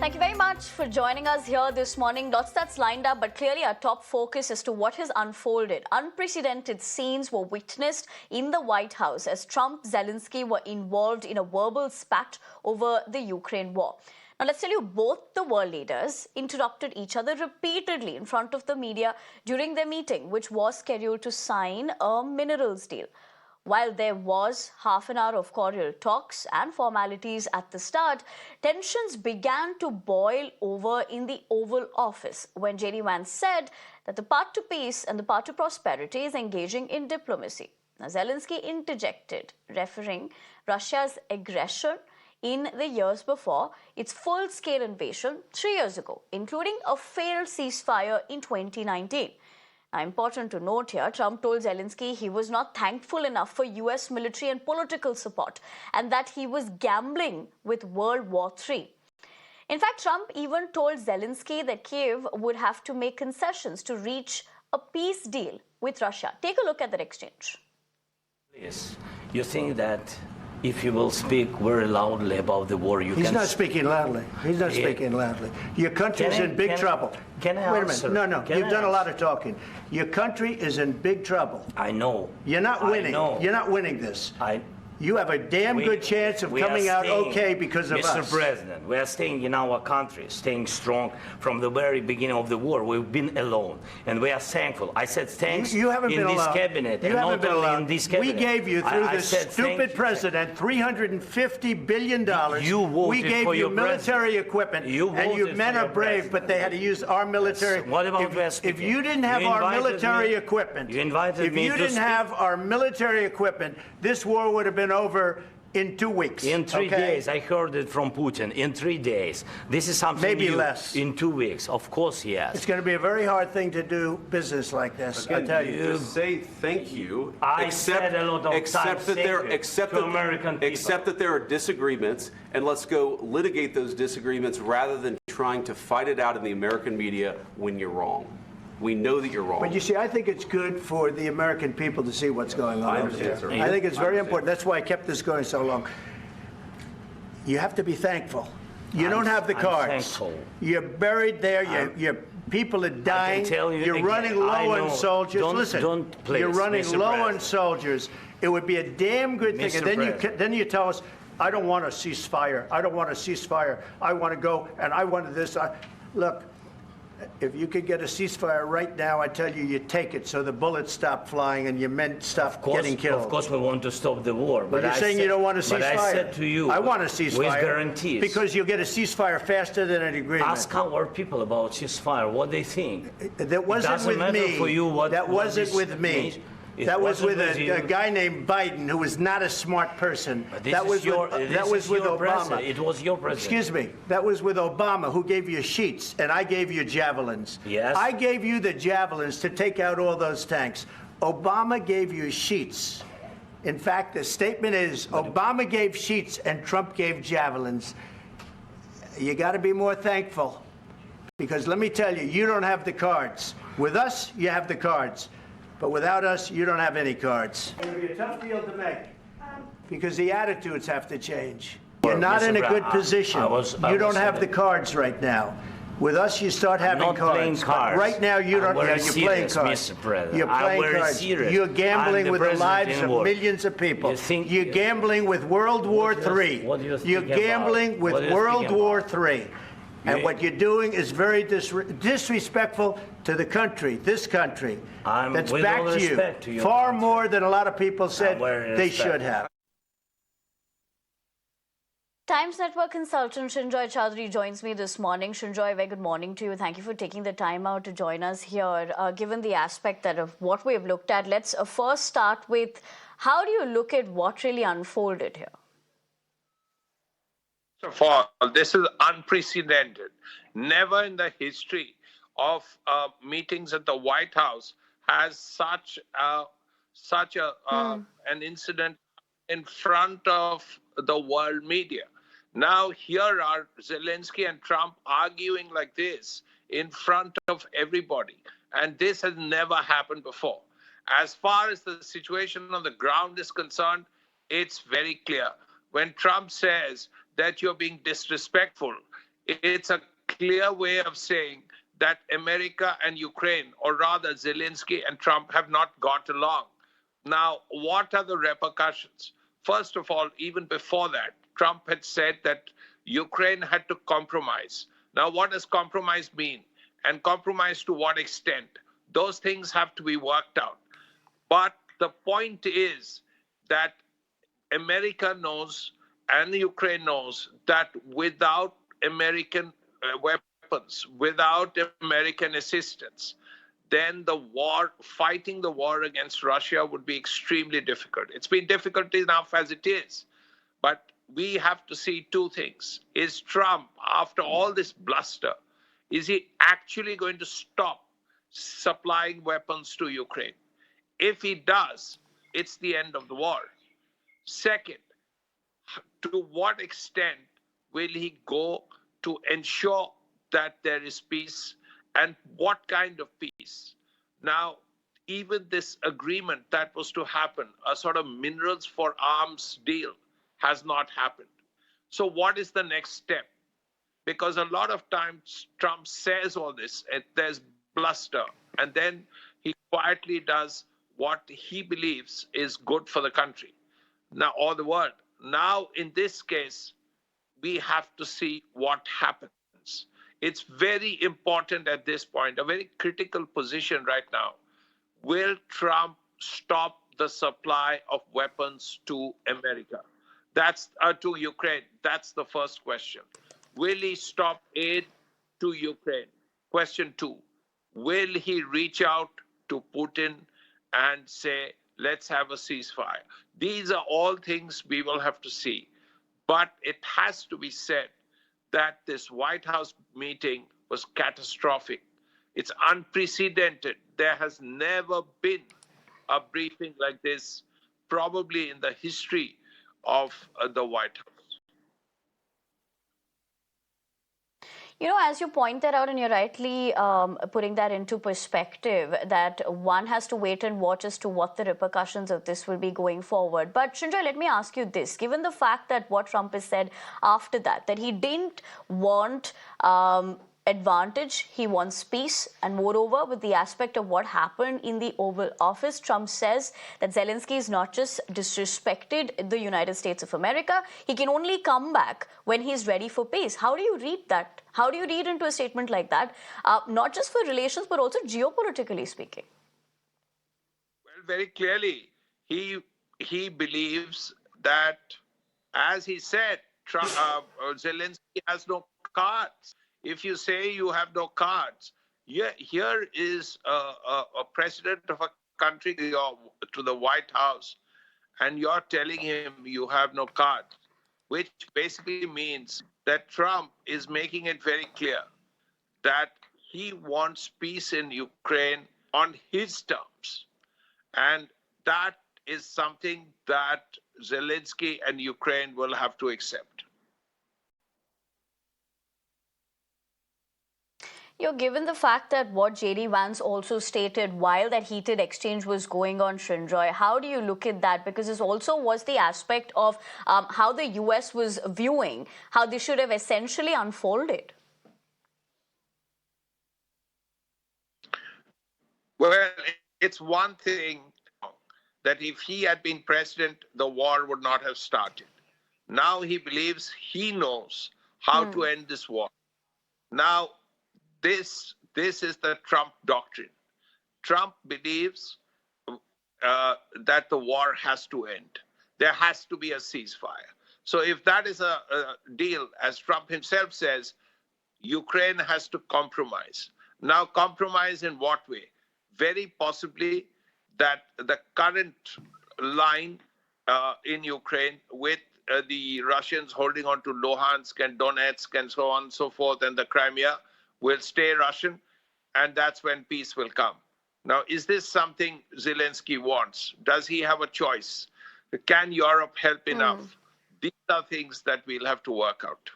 Thank you very much for joining us here this morning. Lots that's lined up, but clearly our top focus as to what has unfolded. Unprecedented scenes were witnessed in the White House as Trump-Zelensky were involved in a verbal spat over the Ukraine war. Now, let's tell you, both the world leaders interrupted each other repeatedly in front of the media during their meeting, which was scheduled to sign a minerals deal. While there was half an hour of cordial talks and formalities at the start, tensions began to boil over in the Oval Office when J.D. Vance said that the path to peace and the path to prosperity is engaging in diplomacy. Now, Zelensky interjected, referring Russia's aggression in the years before its full-scale invasion 3 years ago, including a failed ceasefire in 2019. Now, important to note here, Trump told Zelensky he was not thankful enough for US military and political support and that he was gambling with World War III. In fact, Trump even told Zelensky that Kiev would have to make concessions to reach a peace deal with Russia. Take a look at that exchange. Yes. You think that if you will speak very loudly about the war, you can... He's not speaking loudly. He's not speaking loudly. Your country's in big trouble. Can I Wait a answer? minute. No, you've done a lot of talking. Your country is in big trouble. I know. You're not winning. You're not winning this. You have a damn good chance of coming out okay because of us. Mr. President, we are staying in our country, staying strong from the very beginning of the war. We've been alone, and we are thankful. I said thanks you haven't in been this alone. cabinet, you and haven't not been only alone. in this cabinet. We gave you, through this stupid president, $350 billion. You voted we gave for you your military president. equipment, You and your voted men for are your brave, president. but they had to use our military. Yes. What about if you didn't have our military equipment, you invited me if you didn't have our military equipment, this war would have been over in 2 weeks. In 3 days, I heard it from Putin. In 3 days, this is something maybe new. less. In 2 weeks, of course, yes. It's going to be a very hard thing to do business like this. Again, I tell you. just say thank you. I said a lot of times that there are disagreements, and let's go litigate those disagreements rather than trying to fight it out in the American media when you're wrong. We know that you're wrong. But you see, I think it's good for the American people to see what's going on. I understand, sir. I think it's very important. That's why I kept this going so long. You have to be thankful. You don't have the cards. Thankful. You're buried there. Your people are dying. I can tell you You're again, running low on soldiers. Listen, you're running Mr. low President. on soldiers. It would be a damn good thing. Mr. And then you tell us, I don't want a ceasefire. I don't want a ceasefire. I want to go, and I wanted this. Look. If you could get a ceasefire right now, I tell you, you take it so the bullets stop flying and your men stop getting killed. Of course, we want to stop the war. But you're saying you don't want a ceasefire. But I said to you, I want a ceasefire. with guarantees. Because you'll get a ceasefire faster than an agreement. Ask our people about ceasefire, what they think. That wasn't with me. For you what, that wasn't with me. Means. That was with a guy named Biden, who was not a smart person. That was with Obama. It was your president. Excuse me. That was with Obama, who gave you sheets, and I gave you javelins. Yes. I gave you the javelins to take out all those tanks. Obama gave you sheets. In fact, the statement is Obama gave sheets and Trump gave javelins. You got to be more thankful, because let me tell you, you don't have the cards. With us, you have the cards. But without us, you don't have any cards. It's going to be a tough deal to make because the attitudes have to change. You're not in a good position. You don't have the cards right now. With us, you start having cards. But right now, you don't. You're playing cards. You're playing cards. You're gambling with the lives of millions of people. You're gambling with World War III. You're gambling with World War III. And what you're doing is very disrespectful to the country, this country, that's back to you, far more than a lot of people said they should have. Times Network consultant Shinjoy Chaudhary joins me this morning. Shinjoy, very good morning to you. Thank you for taking the time out to join us here. Given the aspect that of what we have looked at, let's first start with how do you look at what really unfolded here? First of all, this is unprecedented. Never in the history of meetings at the White House has such an incident in front of the world media. Now here are Zelensky and Trump arguing like this in front of everybody, and this has never happened before. As far as the situation on the ground is concerned, it's very clear. When Trump says that you're being disrespectful, It's a clear way of saying that America and Ukraine, or rather Zelensky and Trump, have not got along. Now, what are the repercussions? First of all, even before that, Trump had said that Ukraine had to compromise. Now, what does compromise mean? And compromise to what extent? Those things have to be worked out. But the point is that America knows and Ukraine knows that without American weapons, without American assistance, then the war, fighting the war against Russia would be extremely difficult. It's been difficult enough as it is. But we have to see two things. Is Trump, after all this bluster, is he actually going to stop supplying weapons to Ukraine? If he does, it's the end of the war. Second, to what extent will he go to ensure that there is peace, and what kind of peace? Now, even this agreement that was to happen, a sort of minerals for arms deal, has not happened. So what is the next step? Because a lot of times Trump says all this, and there's bluster, and then he quietly does what he believes is good for the country, now, or the world. Now, in this case, we have to see what happens. It's very important at this point, a very critical position right now. Will Trump stop the supply of weapons to America? That's to Ukraine. That's the first question. Will he stop aid to Ukraine? Question two, will he reach out to Putin and say, let's have a ceasefire? These are all things we will have to see. But it has to be said that this White House meeting was catastrophic. It's unprecedented. There has never been a briefing like this, probably in the history of the White House. You know, as you pointed out, and you're rightly putting that into perspective, that one has to wait and watch as to what the repercussions of this will be going forward. But Shinjoy, let me ask you this. Given the fact that what Trump has said after that he didn't want advantage, he wants peace, and moreover, with the aspect of what happened in the Oval Office, Trump says that Zelensky is not just disrespected the United States of America, he can only come back when he's ready for peace. How do you read that? How do you read into a statement like that, not just for relations, but also geopolitically speaking? Well, very clearly, he believes that, as he said, Zelensky has no cards. If you say you have no cards, here is a president of a country to the White House, and you're telling him you have no cards, which basically means that Trump is making it very clear that he wants peace in Ukraine on his terms. And that is something that Zelensky and Ukraine will have to accept. Given the fact that what J.D. Vance also stated while that heated exchange was going on, Shinjoy, how do you look at that? Because this also was the aspect of how the U.S. was viewing how this should have essentially unfolded. Well, it's one thing that if he had been president, the war would not have started. Now he believes he knows how to end this war. Now, this is the Trump doctrine. Trump believes that the war has to end. There has to be a ceasefire. So if that is a deal, as Trump himself says, Ukraine has to compromise. Now, compromise in what way? Very possibly that the current line in Ukraine with the Russians holding on to Luhansk and Donetsk and so on and so forth, and the Crimea will stay Russian, and that's when peace will come. Now, is this something Zelensky wants? Does he have a choice? Can Europe help enough? These are things that we'll have to work out.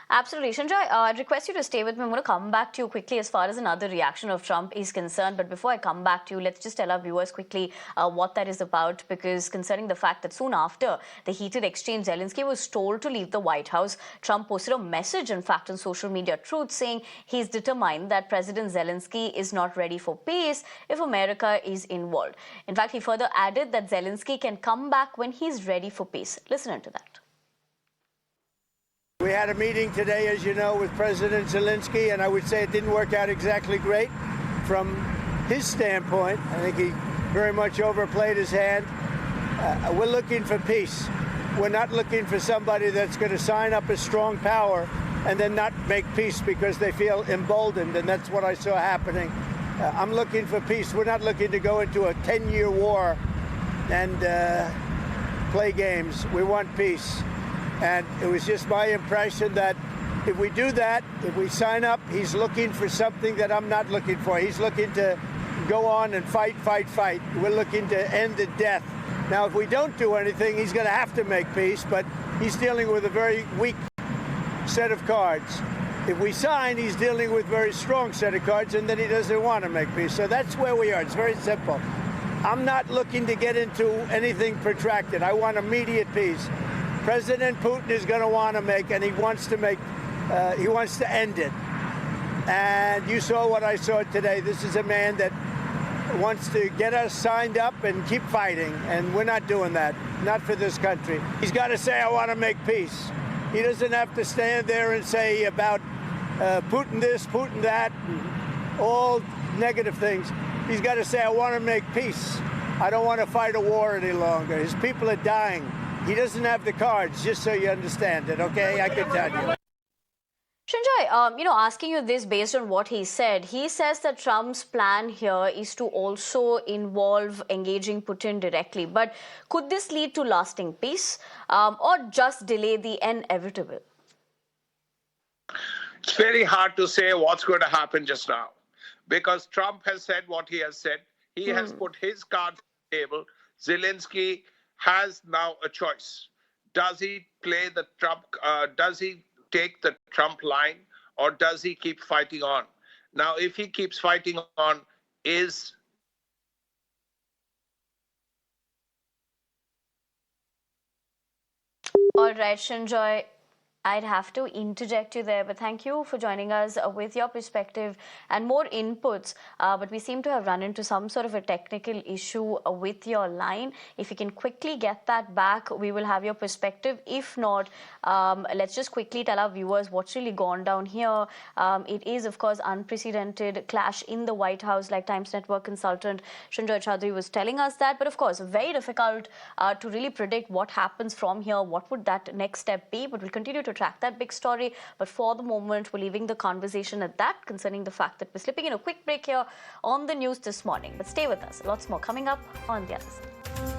Absolutely. Sanjay, I'd request you to stay with me. I'm going to come back to you quickly as far as another reaction of Trump is concerned. But before I come back to you, let's just tell our viewers quickly what that is about. Because concerning the fact that soon after the heated exchange, Zelensky was told to leave the White House. Trump posted a message, in fact, on social media Truth, saying he's determined that President Zelensky is not ready for peace if America is involved. In fact, he further added that Zelensky can come back when he's ready for peace. Listen to that. We had a meeting today, as you know, with President Zelensky, and I would say it didn't work out exactly great from his standpoint. I think he very much overplayed his hand. We're looking for peace. We're not looking for somebody that's going to sign up as strong power and then not make peace because they feel emboldened, and that's what I saw happening. I'm looking for peace. We're not looking to go into a 10-year war and play games. We want peace. And it was just my impression that if we do that, if we sign up, he's looking for something that I'm not looking for. He's looking to go on and fight, fight, fight. We're looking to end the death. Now, if we don't do anything, he's going to have to make peace, but he's dealing with a very weak set of cards. If we sign, he's dealing with a very strong set of cards, and then he doesn't want to make peace. So that's where we are. It's very simple. I'm not looking to get into anything protracted. I want immediate peace. President Putin is going to want to make, and he wants to end it. And you saw what I saw today. This is a man that wants to get us signed up and keep fighting, and we're not doing that, not for this country. He's got to say, I want to make peace. He doesn't have to stand there and say about Putin this, Putin that, all negative things. He's got to say, I want to make peace. I don't want to fight a war any longer. His people are dying. He doesn't have the cards, just so you understand it, okay? I can tell you. Sanjay, asking you this based on what he says that Trump's plan here is to also involve engaging Putin directly. But could this lead to lasting peace or just delay the inevitable? It's very hard to say what's going to happen just now because Trump has said what he has said. He has put his cards on the table. Zelensky has now a choice. Does he play the Trump, does he take the Trump line, or does he keep fighting on? Now, if he keeps fighting on, All right, Sanjay, I'd have to interject you there, but thank you for joining us with your perspective and more inputs. But we seem to have run into some sort of a technical issue with your line. If you can quickly get that back, we will have your perspective. If not, let's just quickly tell our viewers what's really gone down here. It is, of course, unprecedented clash in the White House, like Times Network consultant Sanjay Chaudhary was telling us that. But of course, very difficult to really predict what happens from here. What would that next step be? But we'll continue to track that big story. But for the moment, we're leaving the conversation at that, concerning the fact that we're slipping in a quick break here on the news this morning. But stay with us. Lots more coming up on the other side.